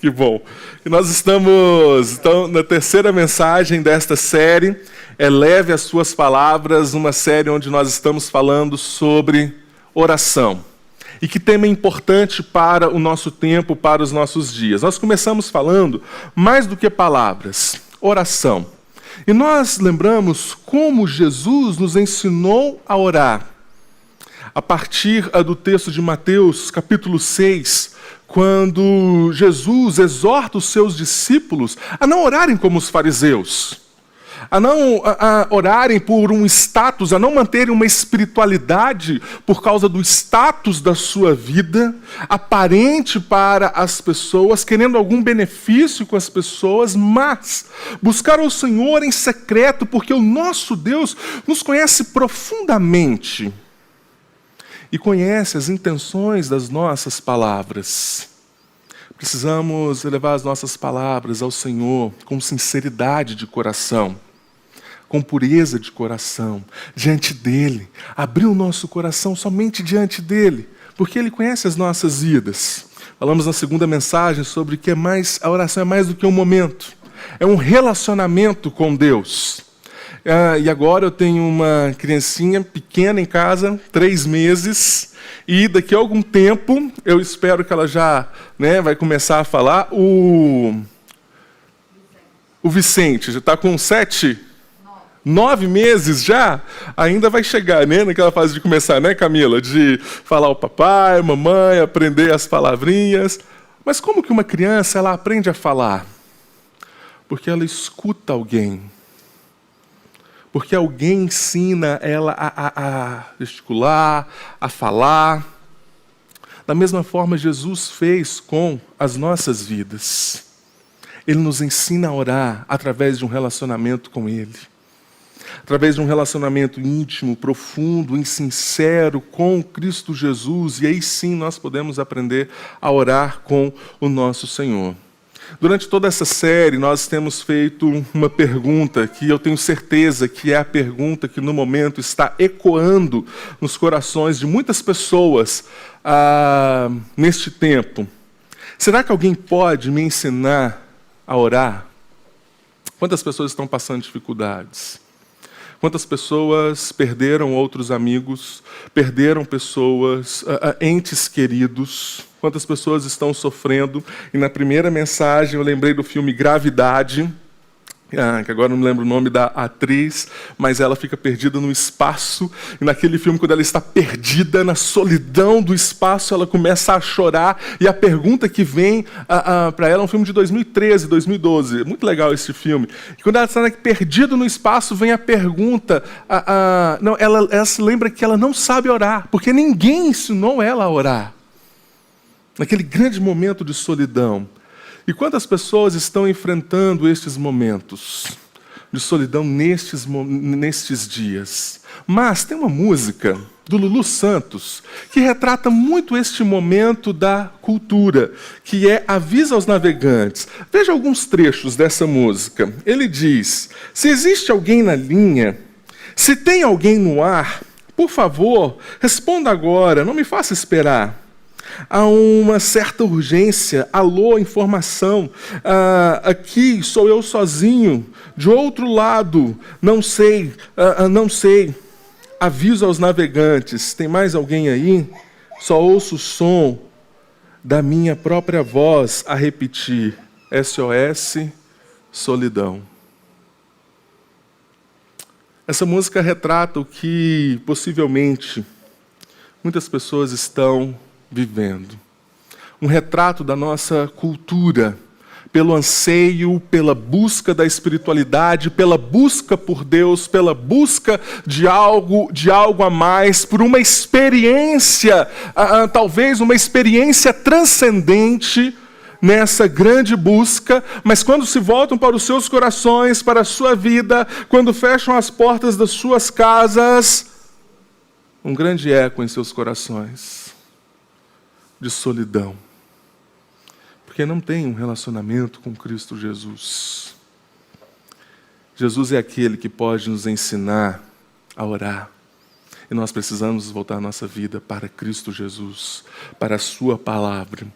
Que bom. E nós estamos então, na terceira mensagem desta série, Eleve as Suas Palavras, uma série onde nós estamos falando sobre oração. E que tema importante para o nosso tempo, para os nossos dias. Nós começamos falando mais do que palavras, oração. E nós lembramos como Jesus nos ensinou a orar. A partir do texto de Mateus, capítulo 6, quando Jesus exorta os seus discípulos a não orarem como os fariseus, a não orarem por um status, a não manterem uma espiritualidade por causa do status da sua vida, aparente para as pessoas, querendo algum benefício com as pessoas, mas buscar o Senhor em secreto, porque o nosso Deus nos conhece profundamente e conhece as intenções das nossas palavras. Precisamos elevar as nossas palavras ao Senhor com sinceridade de coração, com pureza de coração, diante dEle. Abrir o nosso coração somente diante dEle, porque Ele conhece as nossas vidas. Falamos na segunda mensagem sobre que a oração é mais do que um momento, é um relacionamento com Deus. E agora eu tenho uma criancinha pequena em casa, 3 meses, e daqui a algum tempo, eu espero que ela já vai começar a falar. O Vicente já está com 9 meses já, ainda vai chegar, naquela fase de começar, Camila? De falar o papai, mamãe, aprender as palavrinhas. Mas como que uma criança ela aprende a falar? Porque ela escuta alguém. Porque alguém ensina ela a gesticular, a falar. Da mesma forma, Jesus fez com as nossas vidas. Ele nos ensina a orar através de um relacionamento com Ele. Através de um relacionamento íntimo, profundo e sincero com Cristo Jesus. E aí sim nós podemos aprender a orar com o nosso Senhor. Durante toda essa série, nós temos feito uma pergunta que eu tenho certeza que é a pergunta que no momento está ecoando nos corações de muitas pessoas neste tempo. Será que alguém pode me ensinar a orar? Quantas pessoas estão passando dificuldades? Quantas pessoas perderam outros amigos, perderam pessoas, entes queridos? Quantas pessoas estão sofrendo? E na primeira mensagem eu lembrei do filme Gravidade, que agora não me lembro o nome da atriz, mas ela fica perdida no espaço. E naquele filme, quando ela está perdida na solidão do espaço, ela começa a chorar. E a pergunta que vem para ela é um filme de 2013, 2012. Muito legal esse filme. E quando ela está perdida no espaço, vem a pergunta. Ela se lembra que ela não sabe orar, porque ninguém ensinou ela a orar. Naquele grande momento de solidão. E quantas pessoas estão enfrentando estes momentos de solidão nestes dias? Mas tem uma música do Lulu Santos que retrata muito este momento da cultura, que é Avisa aos Navegantes. Veja alguns trechos dessa música. Ele diz: se existe alguém na linha, se tem alguém no ar, por favor, responda agora, não me faça esperar. Há uma certa urgência, alô, informação, aqui sou eu sozinho, de outro lado, não sei, aviso aos navegantes, tem mais alguém aí? Só ouço o som da minha própria voz a repetir, SOS, solidão. Essa música retrata o que, possivelmente, muitas pessoas estão vivendo. Um retrato da nossa cultura, pelo anseio, pela busca da espiritualidade, pela busca por Deus, pela busca de algo a mais, por uma experiência, talvez uma experiência transcendente nessa grande busca, mas quando se voltam para os seus corações, para a sua vida, quando fecham as portas das suas casas, um grande eco em seus corações de solidão, porque não tem um relacionamento com Cristo Jesus. Jesus é aquele que pode nos ensinar a orar, e nós precisamos voltar a nossa vida para Cristo Jesus, para a sua palavra.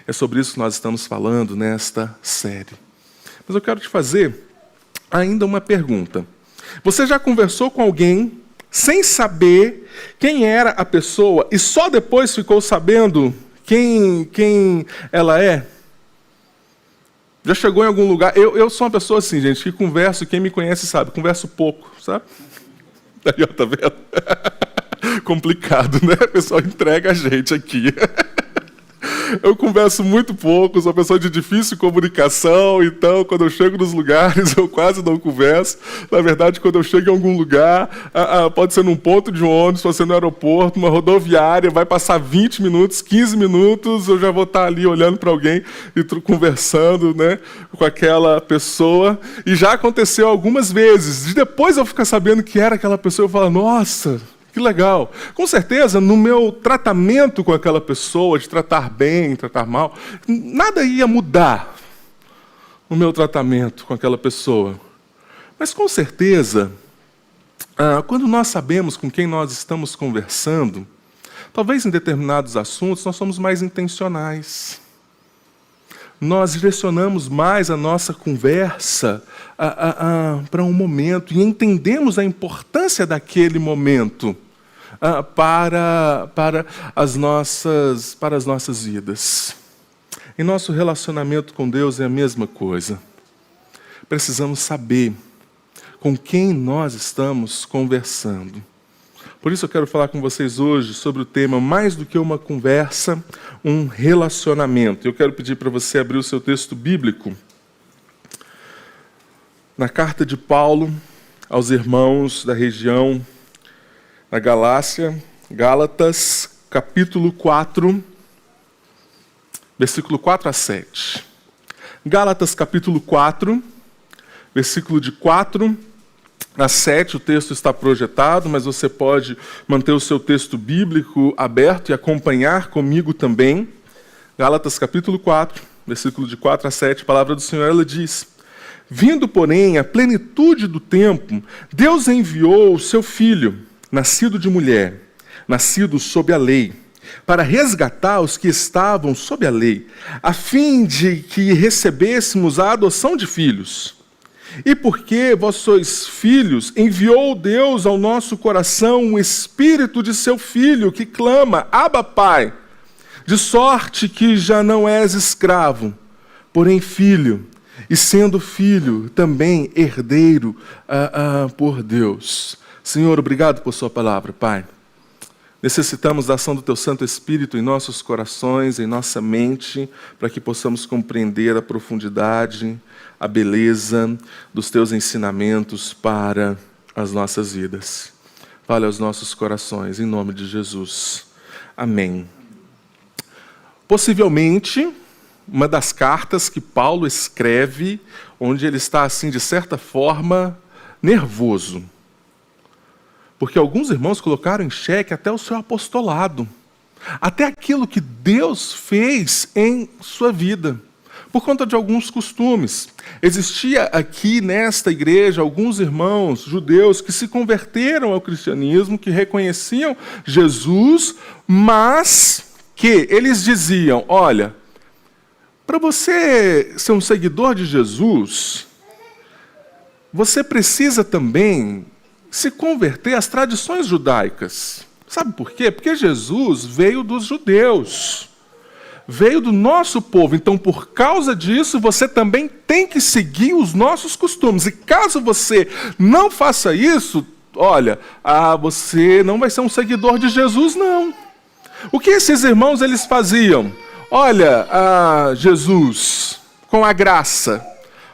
É sobre isso que nós estamos falando nesta série. Mas eu quero te fazer ainda uma pergunta. Você já conversou com alguém sem saber quem era a pessoa e só depois ficou sabendo quem ela é? Já chegou em algum lugar? Eu sou uma pessoa assim, gente, que converso, quem me conhece sabe, converso pouco, sabe? Aí, ó, tá vendo? Complicado, né? O pessoal entrega a gente aqui. Eu converso muito pouco, sou uma pessoa de difícil comunicação, então quando eu chego nos lugares eu quase não converso. Na verdade, quando eu chego em algum lugar, pode ser num ponto de ônibus, pode ser no aeroporto, uma rodoviária, vai passar 20 minutos, 15 minutos, eu já vou estar ali olhando para alguém e conversando, né, com aquela pessoa. E já aconteceu algumas vezes, e depois eu ficar sabendo que era aquela pessoa, eu falo, nossa, que legal. Com certeza, no meu tratamento com aquela pessoa, de tratar bem, tratar mal, nada ia mudar no meu tratamento com aquela pessoa. Mas, com certeza, quando nós sabemos com quem nós estamos conversando, talvez em determinados assuntos nós somos mais intencionais. Nós direcionamos mais a nossa conversa para um momento e entendemos a importância daquele momento para as nossas vidas. Em nosso relacionamento com Deus é a mesma coisa. Precisamos saber com quem nós estamos conversando. Por isso eu quero falar com vocês hoje sobre o tema mais do que uma conversa, um relacionamento. Eu quero pedir para você abrir o seu texto bíblico na carta de Paulo aos irmãos da região da Galácia, Gálatas, capítulo 4, versículo 4 a 7. Gálatas, capítulo 4, versículo de 4 a 7, o texto está projetado, mas você pode manter o seu texto bíblico aberto e acompanhar comigo também. Gálatas, capítulo 4, versículo de 4 a 7, a palavra do Senhor, ela diz: Vindo, porém, a plenitude do tempo, Deus enviou o seu Filho, nascido de mulher, nascido sob a lei, para resgatar os que estavam sob a lei, a fim de que recebêssemos a adoção de filhos. E porque vós sois filhos, enviou Deus ao nosso coração o Espírito de seu Filho, que clama, Abba, Pai, de sorte que já não és escravo, porém filho, e sendo filho, também herdeiro por Deus. Senhor, obrigado por sua palavra, Pai. Necessitamos da ação do Teu Santo Espírito em nossos corações, em nossa mente, para que possamos compreender a profundidade, a beleza dos Teus ensinamentos para as nossas vidas. Fale aos nossos corações, em nome de Jesus. Amém. Possivelmente, uma das cartas que Paulo escreve, onde ele está, assim, de certa forma, nervoso. Porque alguns irmãos colocaram em xeque até o seu apostolado, até aquilo que Deus fez em sua vida, por conta de alguns costumes. Existia aqui nesta igreja alguns irmãos judeus que se converteram ao cristianismo, que reconheciam Jesus, mas que eles diziam, olha, para você ser um seguidor de Jesus, você precisa também se converter às tradições judaicas. Sabe por quê? Porque Jesus veio dos judeus, veio do nosso povo. Então, por causa disso, você também tem que seguir os nossos costumes. E caso você não faça isso, olha, você não vai ser um seguidor de Jesus, não. O que esses irmãos eles faziam? Olha, Jesus, com a graça.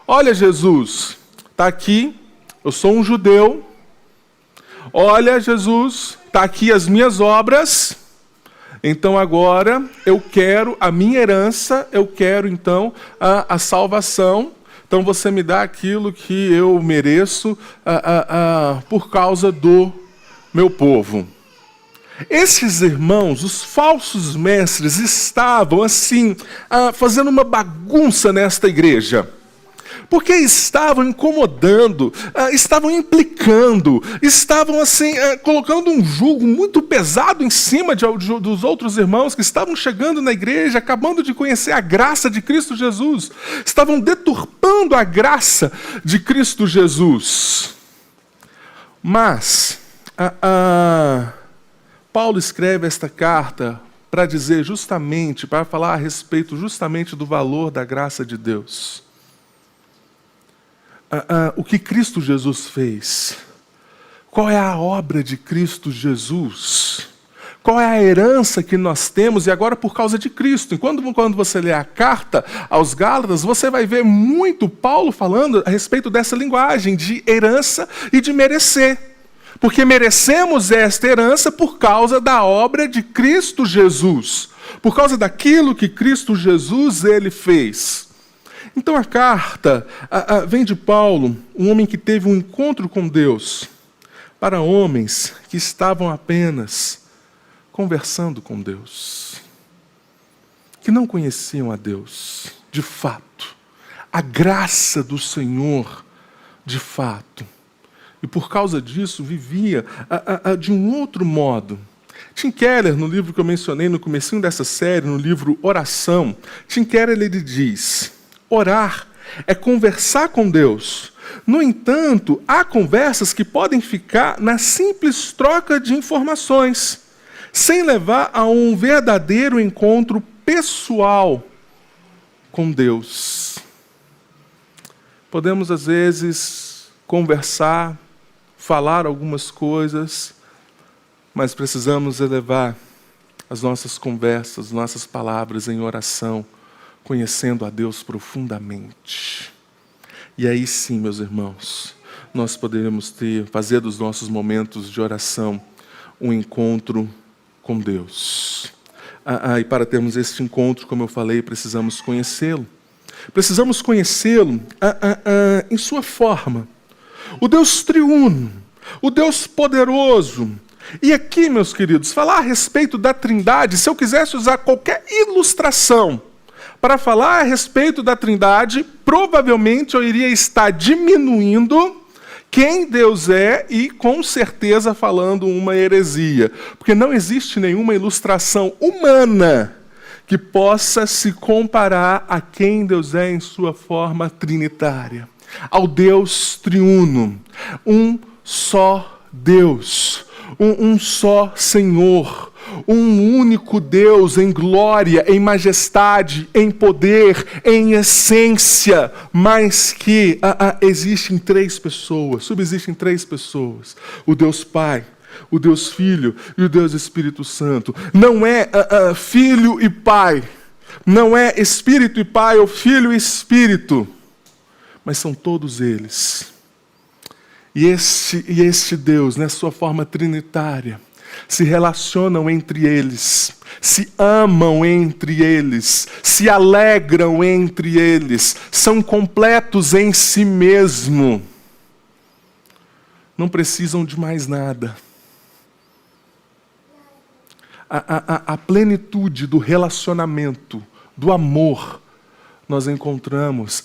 Olha, Jesus, está aqui, eu sou um judeu. Olha, Jesus, está aqui as minhas obras, então agora eu quero a minha herança, eu quero então a salvação, então você me dá aquilo que eu mereço por causa do meu povo. Esses irmãos, os falsos mestres, estavam assim, fazendo uma bagunça nesta igreja. Porque estavam incomodando, estavam implicando, estavam assim, colocando um jugo muito pesado em cima dos outros irmãos que estavam chegando na igreja, acabando de conhecer a graça de Cristo Jesus. Estavam deturpando a graça de Cristo Jesus. Mas, Paulo escreve esta carta para dizer justamente, para falar a respeito justamente do valor da graça de Deus. O que Cristo Jesus fez. Qual é a obra de Cristo Jesus? Qual é a herança que nós temos, e agora por causa de Cristo? Quando você lê a carta aos Gálatas, você vai ver muito Paulo falando a respeito dessa linguagem de herança e de merecer. Porque merecemos esta herança por causa da obra de Cristo Jesus. Por causa daquilo que Cristo Jesus ele fez. Então a carta vem de Paulo, um homem que teve um encontro com Deus, para homens que estavam apenas conversando com Deus, que não conheciam a Deus de fato, a graça do Senhor de fato. E por causa disso vivia de um outro modo. Tim Keller, no livro que eu mencionei no comecinho dessa série, no livro Oração, Tim Keller ele diz: orar é conversar com Deus. No entanto, há conversas que podem ficar na simples troca de informações, sem levar a um verdadeiro encontro pessoal com Deus. Podemos, às vezes, conversar, falar algumas coisas, mas precisamos elevar as nossas conversas, nossas palavras em oração, conhecendo a Deus profundamente. E aí sim, meus irmãos, nós poderemos fazer dos nossos momentos de oração um encontro com Deus. E para termos esse encontro, como eu falei, precisamos conhecê-lo. Precisamos conhecê-lo em sua forma. O Deus triuno, o Deus poderoso. E aqui, meus queridos, falar a respeito da Trindade, se eu quisesse usar qualquer ilustração para falar a respeito da Trindade, provavelmente eu iria estar diminuindo quem Deus é e, com certeza, falando uma heresia. Porque não existe nenhuma ilustração humana que possa se comparar a quem Deus é em sua forma trinitária. Ao Deus triuno, um só Deus, um só Senhor, um único Deus em glória, em majestade, em poder, em essência, mas que existem três pessoas, subsistem três pessoas: o Deus Pai, o Deus Filho e o Deus Espírito Santo. Não é Filho e Pai, não é Espírito e Pai ou Filho e Espírito, mas são todos eles. E este Deus, na sua forma trinitária, se relacionam entre eles, se amam entre eles, se alegram entre eles, são completos em si mesmo. Não precisam de mais nada. A plenitude do relacionamento, do amor, nós encontramos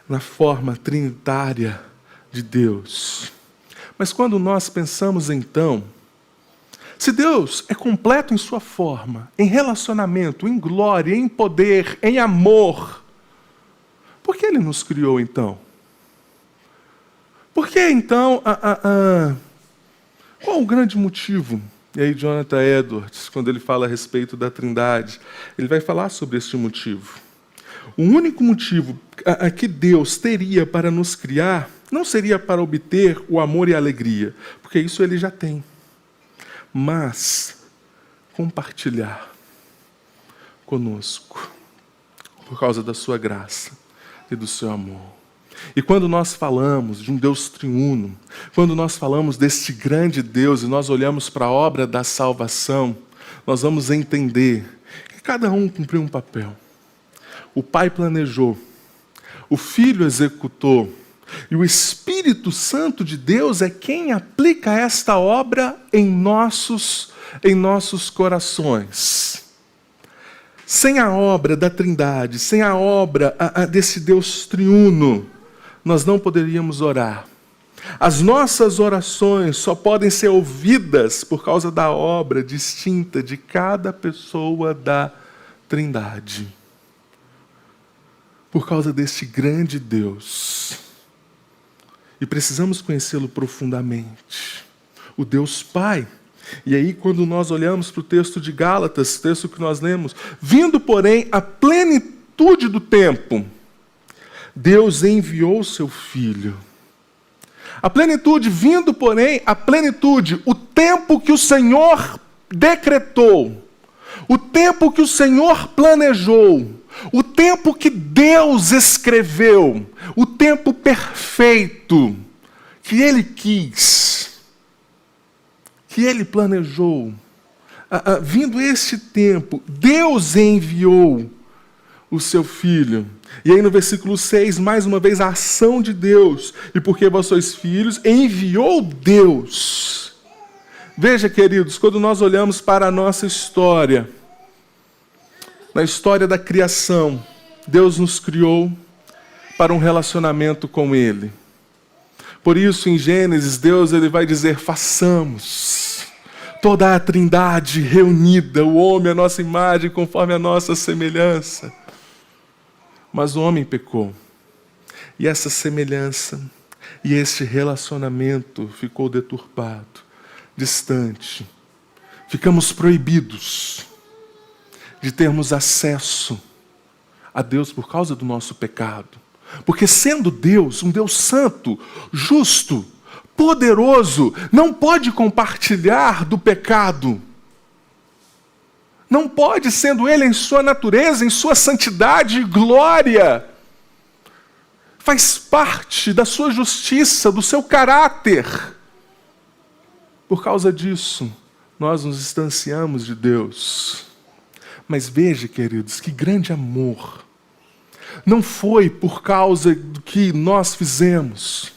na forma trinitária de Deus. Mas quando nós pensamos então, se Deus é completo em sua forma, em relacionamento, em glória, em poder, em amor, por que Ele nos criou então? Por que então, qual o grande motivo? E aí Jonathan Edwards, quando ele fala a respeito da Trindade, ele vai falar sobre este motivo. O único motivo que Deus teria para nos criar não seria para obter o amor e a alegria, porque isso Ele já tem, mas compartilhar conosco, por causa da sua graça e do seu amor. E quando nós falamos de um Deus triuno, quando nós falamos deste grande Deus e nós olhamos para a obra da salvação, nós vamos entender que cada um cumpriu um papel. O Pai planejou, o Filho executou, e o Espírito Santo de Deus é quem aplica esta obra em nossos corações. Sem a obra da Trindade, sem a obra desse Deus triuno, nós não poderíamos orar. As nossas orações só podem ser ouvidas por causa da obra distinta de cada pessoa da Trindade. Por causa deste grande Deus. E precisamos conhecê-lo profundamente. O Deus Pai. E aí, quando nós olhamos para o texto de Gálatas, texto que nós lemos, vindo, porém, a plenitude do tempo, Deus enviou o seu Filho. A plenitude, vindo, porém, a plenitude, o tempo que o Senhor decretou, o tempo que o Senhor planejou, o tempo que Deus escreveu, o tempo perfeito que Ele quis, que Ele planejou. Vindo esse tempo, Deus enviou o seu Filho. E aí no versículo 6, mais uma vez, a ação de Deus. E porque vós sois filhos, enviou Deus. Veja, queridos, quando nós olhamos para a nossa história, na história da criação, Deus nos criou para um relacionamento com Ele. Por isso, em Gênesis, Deus ele vai dizer, façamos toda a Trindade reunida, o homem à nossa imagem, conforme a nossa semelhança. Mas o homem pecou. E essa semelhança e este relacionamento ficou deturpado, distante. Ficamos proibidos de termos acesso a Deus por causa do nosso pecado. Porque sendo Deus, um Deus santo, justo, poderoso, não pode compartilhar do pecado. Não pode, sendo Ele em sua natureza, em sua santidade e glória. Faz parte da sua justiça, do seu caráter. Por causa disso, nós nos distanciamos de Deus. Mas veja, queridos, que grande amor. Não foi por causa do que nós fizemos.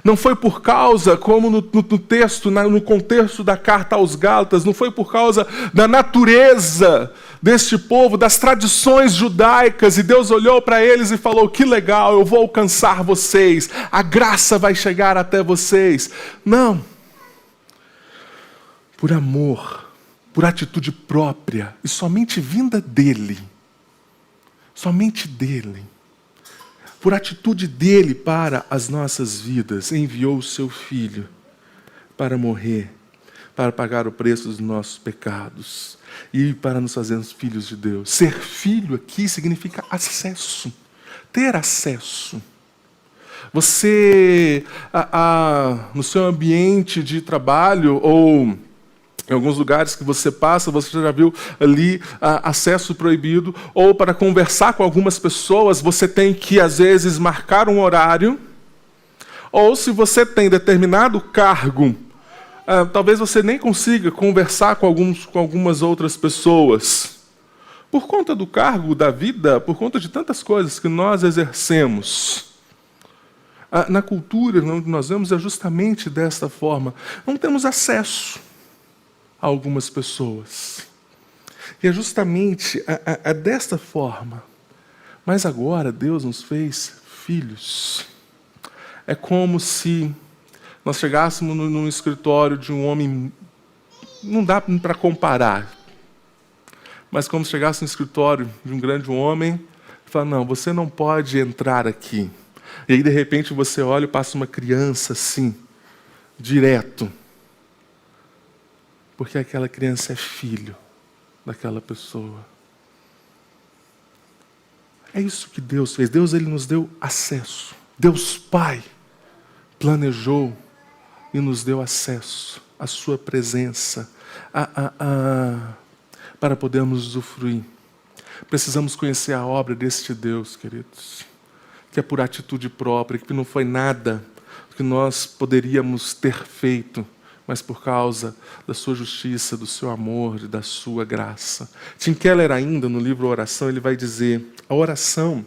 Não foi por causa, como no texto, no contexto da carta aos Gálatas, não foi por causa da natureza deste povo, das tradições judaicas, e Deus olhou para eles e falou, que legal, eu vou alcançar vocês, a graça vai chegar até vocês. Não. Por amor, por atitude própria, e somente vinda dele. Somente dele. Por atitude dele para as nossas vidas, enviou o seu Filho para morrer, para pagar o preço dos nossos pecados e para nos fazermos filhos de Deus. Ser filho aqui significa acesso, ter acesso. Você, no seu ambiente de trabalho ou em alguns lugares que você passa, você já viu ali acesso proibido, ou para conversar com algumas pessoas, você tem que, às vezes, marcar um horário, ou se você tem determinado cargo, talvez você nem consiga conversar com algumas outras pessoas. Por conta do cargo, da vida, por conta de tantas coisas que nós exercemos. Na cultura, onde nós vemos, é justamente desta forma. Não temos acesso a algumas pessoas. E é justamente desta forma. Mas agora Deus nos fez filhos. É como se nós chegássemos num escritório de um homem, não dá para comparar, mas como se chegasse no escritório de um grande homem, e fala, não, você não pode entrar aqui. E aí de repente você olha e passa uma criança assim, direto. Porque aquela criança é filho daquela pessoa. É isso que Deus fez. Deus ele nos deu acesso. Deus Pai planejou e nos deu acesso à sua presença para podermos usufruir. Precisamos conhecer a obra deste Deus, queridos, que é por atitude própria, que não foi nada que nós poderíamos ter feito, mas por causa da sua justiça, do seu amor e da sua graça. Tim Keller ainda, no livro Oração, ele vai dizer, a oração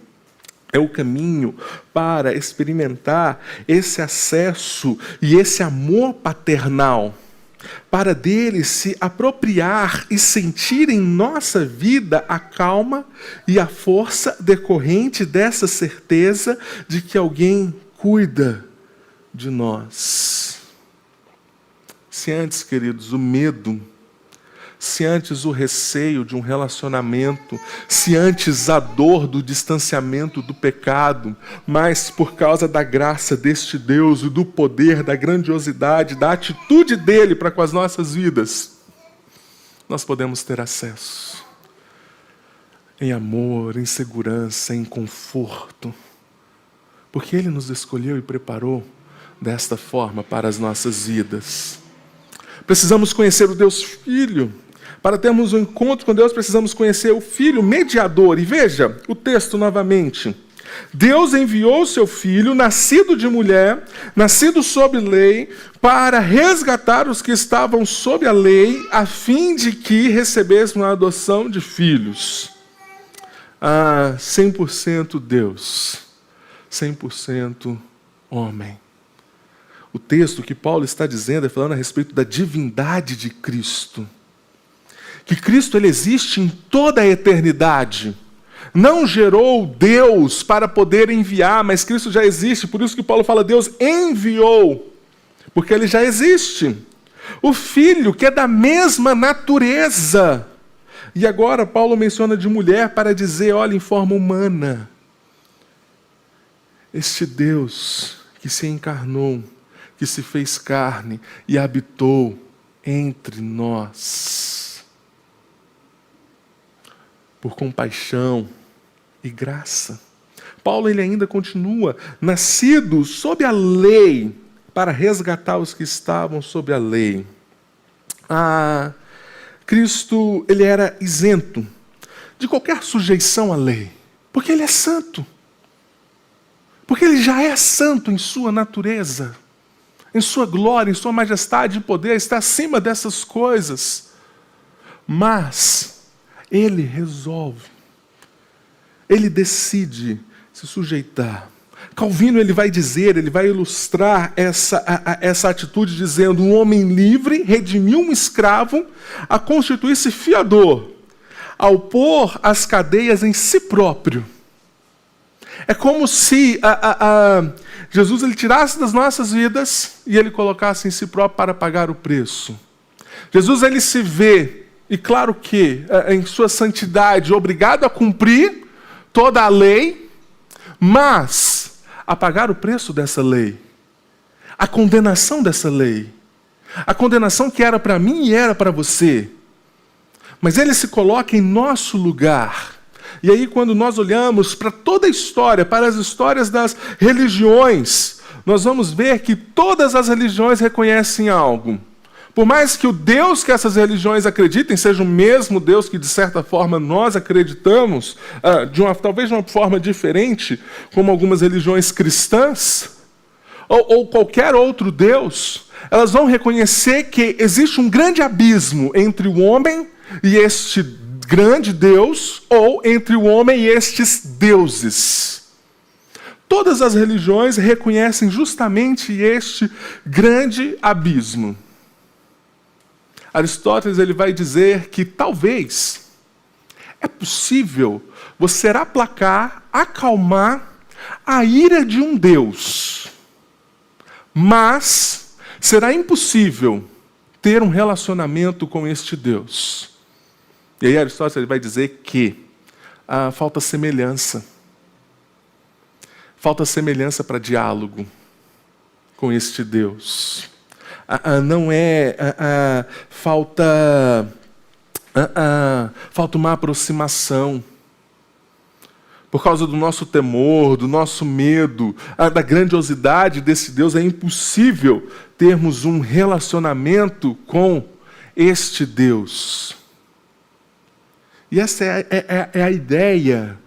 é o caminho para experimentar esse acesso e esse amor paternal para dele se apropriar e sentir em nossa vida a calma e a força decorrente dessa certeza de que alguém cuida de nós. Se antes, queridos, o medo, se antes o receio de um relacionamento, se antes a dor do distanciamento do pecado, mas por causa da graça deste Deus e do poder, da grandiosidade, da atitude dele para com as nossas vidas, nós podemos ter acesso em amor, em segurança, em conforto, porque ele nos escolheu e preparou desta forma para as nossas vidas. Precisamos conhecer o Deus Filho. Para termos um encontro com Deus, precisamos conhecer o Filho mediador. E veja o texto novamente. Deus enviou o seu Filho, nascido de mulher, nascido sob lei, para resgatar os que estavam sob a lei, a fim de que recebêssemos a adoção de filhos. 100% Deus, 100% homem. O texto que Paulo está dizendo é falando a respeito da divindade de Cristo. Que Cristo ele existe em toda a eternidade. Não gerou Deus para poder enviar, mas Cristo já existe. Por isso que Paulo fala, Deus enviou, porque ele já existe. O Filho, que é da mesma natureza. E agora Paulo menciona de mulher para dizer, olha, em forma humana. Este Deus que se encarnou, que se fez carne e habitou entre nós. Por compaixão e graça. Paulo ele ainda continua, nascido sob a lei, para resgatar os que estavam sob a lei. Cristo ele era isento de qualquer sujeição à lei, porque ele é santo. Porque ele já é santo em sua natureza. Em sua glória, em sua majestade e poder, está acima dessas coisas. Mas ele resolve, ele decide se sujeitar. Calvino ele vai dizer, ele vai ilustrar essa atitude dizendo, um homem livre redimiu um escravo a constituir-se fiador, ao pôr as cadeias em si próprio. É como se Jesus ele tirasse das nossas vidas e ele colocasse em si próprio para pagar o preço. Jesus ele se vê, e claro que em sua santidade, obrigado a cumprir toda a lei, mas a pagar o preço dessa lei, a condenação dessa lei, a condenação que era para mim e era para você. Mas ele se coloca em nosso lugar. E aí, quando nós olhamos para toda a história, para as histórias das religiões, nós vamos ver que todas as religiões reconhecem algo. Por mais que o Deus que essas religiões acreditem seja o mesmo Deus que, de certa forma, nós acreditamos, talvez de uma forma diferente, como algumas religiões cristãs, ou qualquer outro Deus, elas vão reconhecer que existe um grande abismo entre o homem e este grande Deus, ou entre o homem e estes deuses. Todas as religiões reconhecem justamente este grande abismo. Aristóteles ele vai dizer que talvez é possível você aplacar, acalmar a ira de um Deus, mas será impossível ter um relacionamento com este Deus. E aí Aristóteles ele vai dizer que falta semelhança. Falta semelhança para diálogo com este Deus. Falta uma aproximação. Por causa do nosso temor, do nosso medo, da grandiosidade desse Deus, é impossível termos um relacionamento com este Deus. E essa é a ideia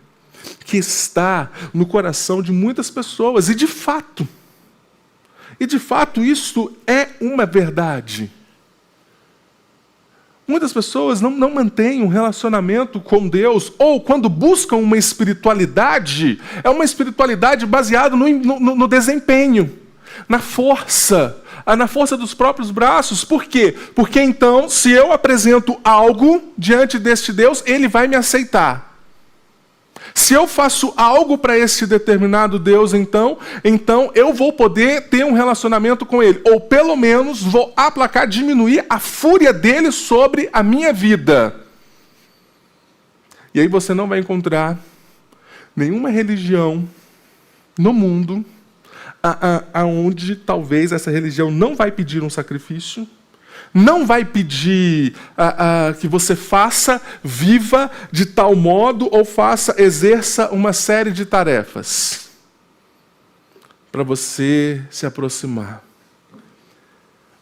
que está no coração de muitas pessoas. E de fato isso é uma verdade. Muitas pessoas não mantêm um relacionamento com Deus, ou quando buscam uma espiritualidade, é uma espiritualidade baseada no desempenho, na força, na força dos próprios braços. Por quê? Porque então, se eu apresento algo diante deste Deus, Ele vai me aceitar. Se eu faço algo para esse determinado Deus, então eu vou poder ter um relacionamento com Ele. Ou pelo menos vou aplacar, diminuir a fúria dele sobre a minha vida. E aí você não vai encontrar nenhuma religião no mundo aonde talvez essa religião não vai pedir um sacrifício, não vai pedir que você faça, viva de tal modo ou exerça uma série de tarefas para você se aproximar.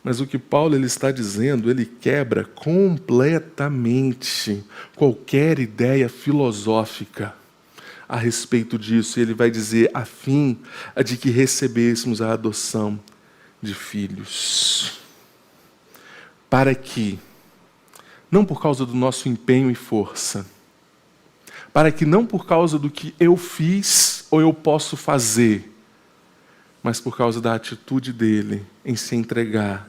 Mas o que Paulo ele está dizendo, ele quebra completamente qualquer ideia filosófica a respeito disso. Ele vai dizer, a fim de que recebêssemos a adoção de filhos. Para que, não por causa do nosso empenho e força, para que não por causa do que eu fiz ou eu posso fazer, mas por causa da atitude dele em se entregar,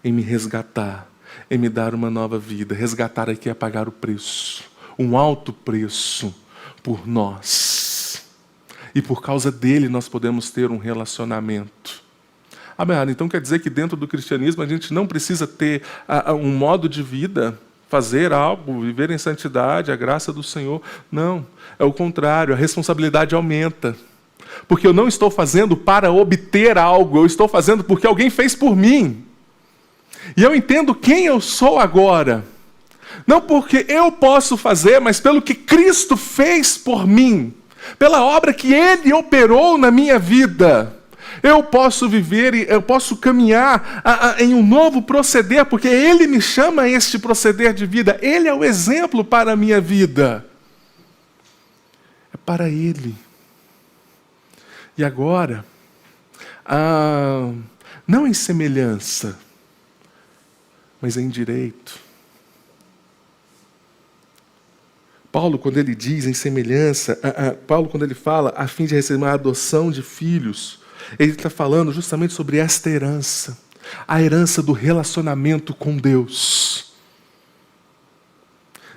em me resgatar, em me dar uma nova vida. Resgatar aqui é pagar o preço, um alto preço por nós. E por causa dele nós podemos ter um relacionamento. Então quer dizer que dentro do cristianismo a gente não precisa ter um modo de vida, fazer algo, viver em santidade, a graça do Senhor. Não, é o contrário, a responsabilidade aumenta. Porque eu não estou fazendo para obter algo, eu estou fazendo porque alguém fez por mim. E eu entendo quem eu sou agora. Não porque eu posso fazer, mas pelo que Cristo fez por mim. Pela obra que Ele operou na minha vida. Eu posso viver e eu posso caminhar em um novo proceder, porque Ele me chama a este proceder de vida. Ele é o exemplo para a minha vida. É para Ele. E agora, não em semelhança, mas em direito. Paulo, quando ele diz em semelhança, Paulo, quando ele fala a fim de receber a adoção de filhos, ele está falando justamente sobre esta herança, a herança do relacionamento com Deus.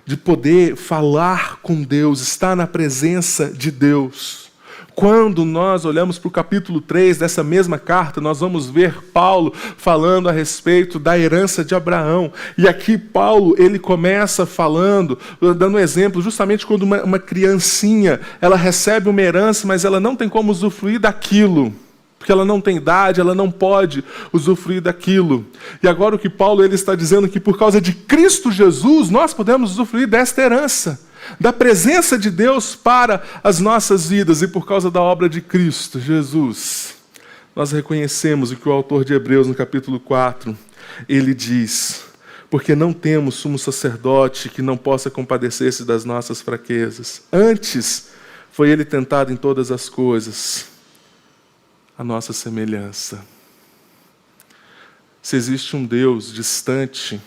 De poder falar com Deus, estar na presença de Deus. Quando nós olhamos para o capítulo 3 dessa mesma carta, nós vamos ver Paulo falando a respeito da herança de Abraão. E aqui Paulo, ele começa falando, dando um exemplo, justamente quando uma criancinha, ela recebe uma herança, mas ela não tem como usufruir daquilo. Porque ela não tem idade, ela não pode usufruir daquilo. E agora o que Paulo ele está dizendo é que por causa de Cristo Jesus, nós podemos usufruir desta herança. Da presença de Deus para as nossas vidas, e por causa da obra de Cristo Jesus, nós reconhecemos o que o autor de Hebreus, no capítulo 4, ele diz, porque não temos sumo sacerdote que não possa compadecer-se das nossas fraquezas. Antes, foi ele tentado em todas as coisas, a nossa semelhança. Se existe um Deus distante,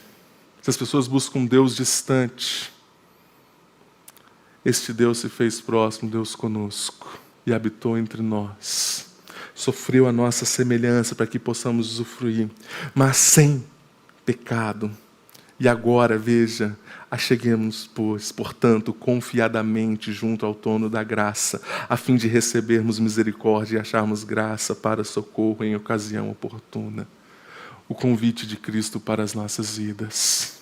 se as pessoas buscam um Deus distante, este Deus se fez próximo, Deus conosco, e habitou entre nós. Sofreu a nossa semelhança para que possamos usufruir, mas sem pecado. E agora, veja, acheguemos, pois, portanto, confiadamente junto ao trono da graça, a fim de recebermos misericórdia e acharmos graça para socorro em ocasião oportuna. O convite de Cristo para as nossas vidas.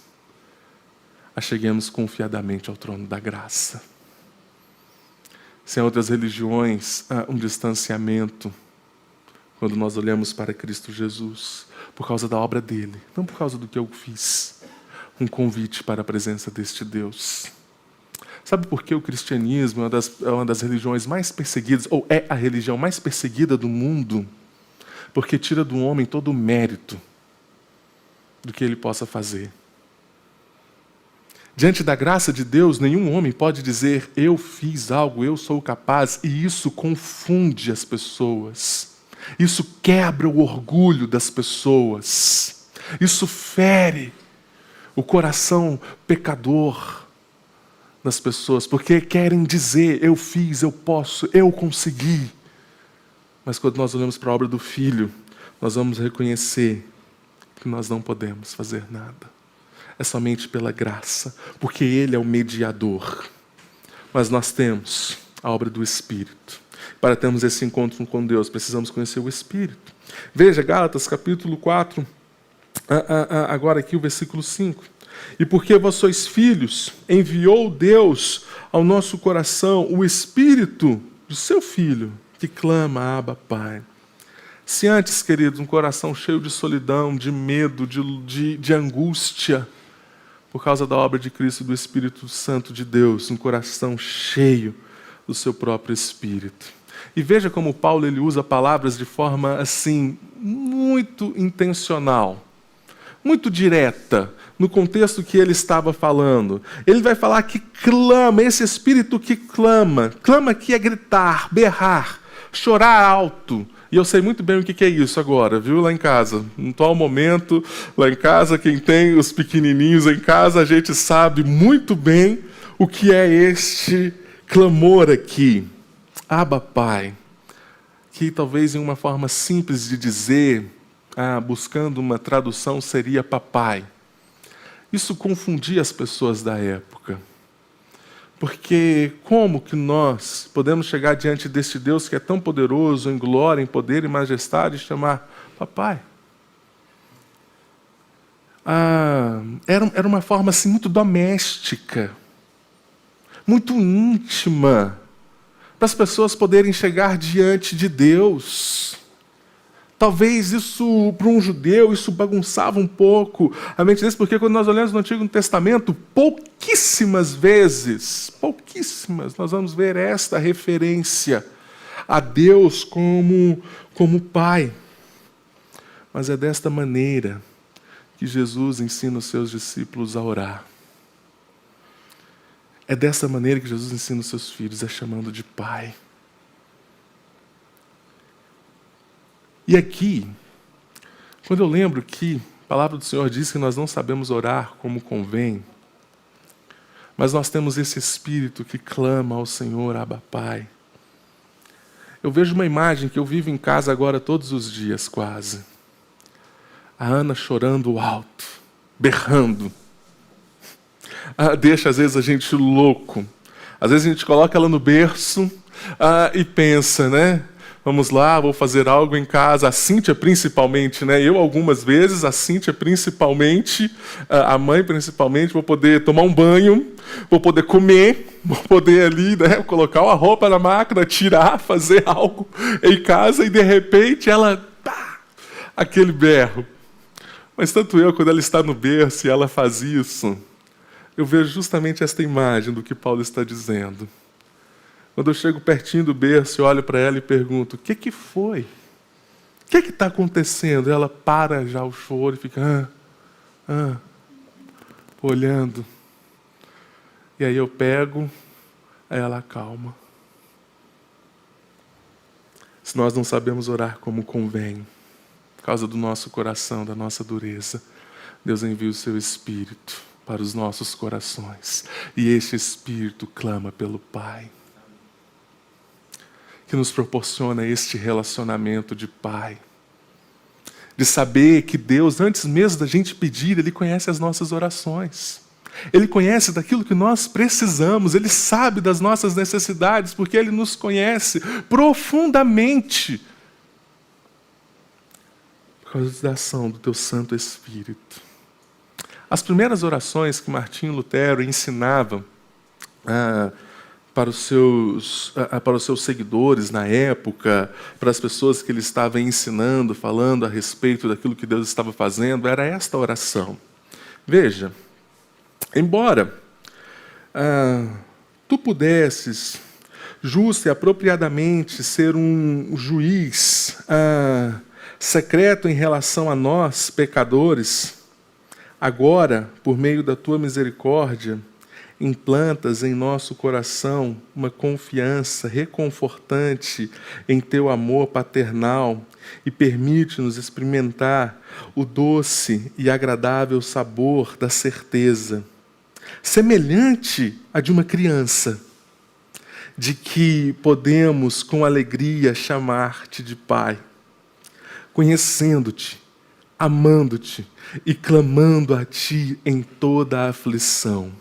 Acheguemos confiadamente ao trono da graça. Sem outras religiões, há um distanciamento quando nós olhamos para Cristo Jesus, por causa da obra dele, não por causa do que eu fiz. Um convite para a presença deste Deus. Sabe por que o cristianismo é uma das religiões mais perseguidas, ou é a religião mais perseguida do mundo? Porque tira do homem todo o mérito do que ele possa fazer. Diante da graça de Deus, nenhum homem pode dizer, eu fiz algo, eu sou capaz, e isso confunde as pessoas. Isso quebra o orgulho das pessoas. Isso fere o coração pecador das pessoas, porque querem dizer, eu fiz, eu posso, eu consegui. Mas quando nós olhamos para a obra do Filho, nós vamos reconhecer que nós não podemos fazer nada. É somente pela graça, porque Ele é o mediador. Mas nós temos a obra do Espírito. Para termos esse encontro com Deus, precisamos conhecer o Espírito. Veja, Gálatas, capítulo 4, agora aqui o versículo 5. E porque vós sois filhos, enviou Deus ao nosso coração o Espírito do seu Filho, que clama, Abba, Pai. Se antes, queridos, um coração cheio de solidão, de medo, de angústia, por causa da obra de Cristo e do Espírito Santo de Deus, um coração cheio do seu próprio Espírito. E veja como Paulo ele usa palavras de forma assim, muito intencional, muito direta, no contexto que ele estava falando. Ele vai falar que clama, esse Espírito que clama que é gritar, berrar, chorar alto. E eu sei muito bem o que é isso agora, viu, lá em casa. No atual momento, lá em casa, quem tem os pequenininhos em casa, a gente sabe muito bem o que é este clamor aqui. Abba, Pai. Que talvez em uma forma simples de dizer, buscando uma tradução, seria papai. Isso confundia as pessoas da época. Porque como que nós podemos chegar diante deste Deus que é tão poderoso, em glória, em poder e majestade, e chamar papai? Era uma forma assim, muito doméstica, muito íntima, para as pessoas poderem chegar diante de Deus. Talvez isso, para um judeu, isso bagunçava um pouco a mente deles, porque quando nós olhamos no Antigo Testamento, pouquíssimas vezes, nós vamos ver esta referência a Deus como Pai. Mas é desta maneira que Jesus ensina os seus discípulos a orar. É dessa maneira que Jesus ensina os seus filhos, chamando de Pai. E aqui, quando eu lembro que a palavra do Senhor diz que nós não sabemos orar como convém, mas nós temos esse Espírito que clama ao Senhor, Abba, Pai. Eu vejo uma imagem que eu vivo em casa agora todos os dias, quase. A Ana chorando alto, berrando. Deixa, às vezes, a gente louco. Às vezes a gente coloca ela no berço e pensa, né? Vamos lá, vou fazer algo em casa. A Cíntia principalmente, né? Eu algumas vezes, a Cíntia principalmente, a mãe principalmente, vou poder tomar um banho, vou poder comer, vou poder ali, né, colocar uma roupa na máquina, tirar, fazer algo em casa e de repente ela, aquele berro. Mas tanto eu, quando ela está no berço e ela faz isso, eu vejo justamente esta imagem do que Paulo está dizendo. Quando eu chego pertinho do berço, eu olho para ela e pergunto, o que foi? O que está acontecendo? Ela para já o choro e fica, olhando. E aí eu pego, aí ela acalma. Se nós não sabemos orar como convém, por causa do nosso coração, da nossa dureza, Deus envia o seu Espírito para os nossos corações. E este Espírito clama pelo Pai, que nos proporciona este relacionamento de Pai. De saber que Deus, antes mesmo da gente pedir, Ele conhece as nossas orações. Ele conhece daquilo que nós precisamos. Ele sabe das nossas necessidades, porque Ele nos conhece profundamente. Por causa da ação do Teu Santo Espírito. As primeiras orações que Martinho Lutero ensinava para os seus seguidores na época, para as pessoas que ele estava ensinando, falando a respeito daquilo que Deus estava fazendo, era esta oração. Veja, embora tu pudesses justo e apropriadamente ser um juiz secreto em relação a nós, pecadores, agora, por meio da tua misericórdia, implantas em nosso coração uma confiança reconfortante em teu amor paternal e permite-nos experimentar o doce e agradável sabor da certeza, semelhante à de uma criança, de que podemos com alegria chamar-te de Pai. conhecendo-te, amando-te e clamando a ti em toda a aflição.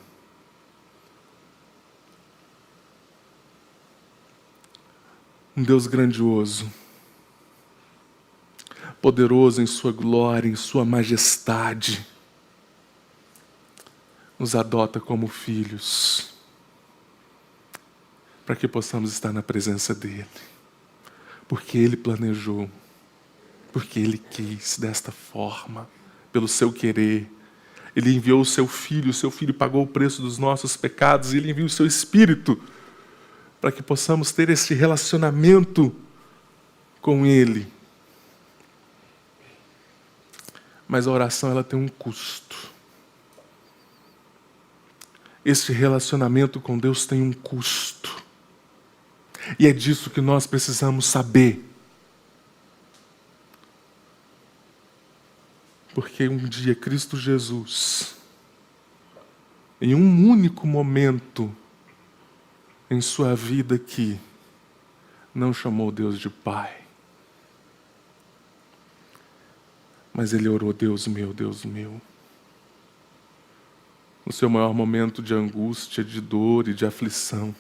Um Deus grandioso, poderoso em sua glória, em sua majestade, nos adota como filhos, para que possamos estar na presença dEle, porque Ele planejou, porque Ele quis desta forma, pelo seu querer. Ele enviou o seu Filho pagou o preço dos nossos pecados, e Ele enviou o seu Espírito, para que possamos ter esse relacionamento com Ele. Mas a oração, ela tem um custo. Este relacionamento com Deus tem um custo. E é disso que nós precisamos saber. Porque um dia Cristo Jesus, em um único momento em sua vida aqui, não chamou Deus de Pai. Mas Ele orou, Deus meu, no seu maior momento de angústia, de dor e de aflição.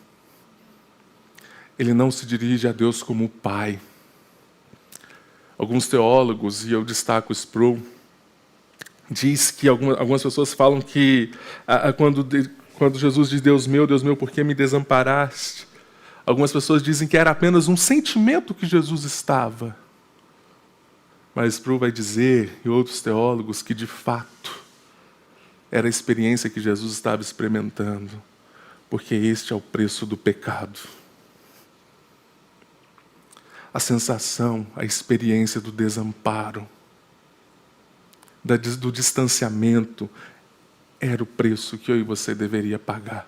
Ele não se dirige a Deus como Pai. Alguns teólogos, e eu destaco Sproul, diz que algumas pessoas falam que quando Jesus diz Deus meu, por que me desamparaste? Algumas pessoas dizem que era apenas um sentimento que Jesus estava. Mas Sproul vai dizer, e outros teólogos, que de fato era a experiência que Jesus estava experimentando, porque este é o preço do pecado. A sensação, a experiência do desamparo, do distanciamento, era o preço que eu e você deveria pagar.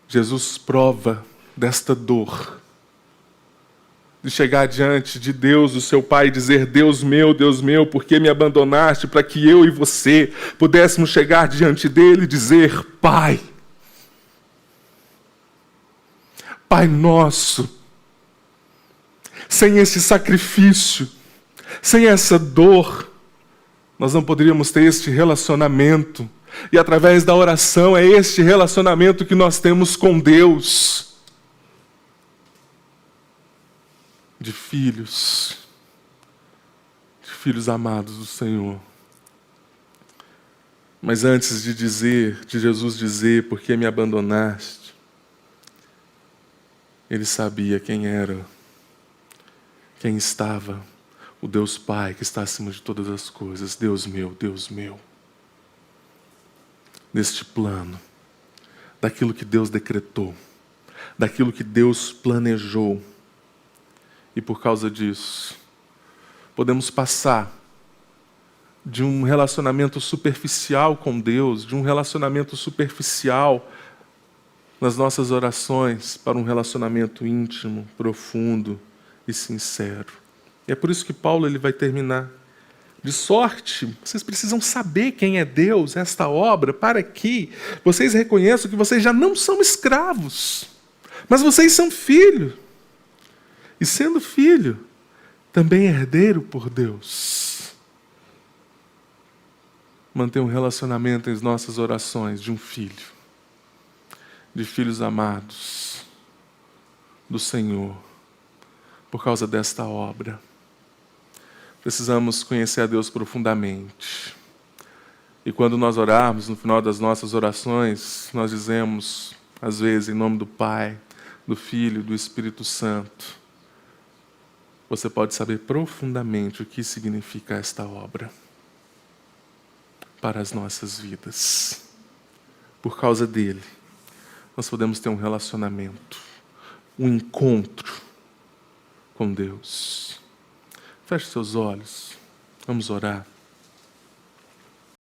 Jesus prova desta dor, de chegar diante de Deus, o seu Pai, e dizer, Deus meu, por que me abandonaste? Para que eu e você pudéssemos chegar diante dele e dizer, Pai, Pai nosso, sem esse sacrifício, sem essa dor, nós não poderíamos ter este relacionamento. E através da oração é este relacionamento que nós temos com Deus. De filhos amados do Senhor. Mas antes de Jesus dizer, por que me abandonaste? Ele sabia quem era, quem estava, o Deus Pai que está acima de todas as coisas. Deus meu. Neste plano, daquilo que Deus decretou, daquilo que Deus planejou. E por causa disso, podemos passar de um relacionamento superficial com Deus, de um relacionamento superficial nas nossas orações, para um relacionamento íntimo, profundo e sincero. E é por isso que Paulo ele vai terminar. De sorte, vocês precisam saber quem é Deus, esta obra, para que vocês reconheçam que vocês já não são escravos, mas vocês são filhos. E sendo filho, também herdeiro por Deus. Manter um relacionamento em nossas orações de um filho, de filhos amados do Senhor, por causa desta obra. Precisamos conhecer a Deus profundamente. E quando nós orarmos, no final das nossas orações, nós dizemos, às vezes, em nome do Pai, do Filho e do Espírito Santo, você pode saber profundamente o que significa esta obra para as nossas vidas. Por causa dele, nós podemos ter um relacionamento, um encontro com Deus. Feche seus olhos, vamos orar.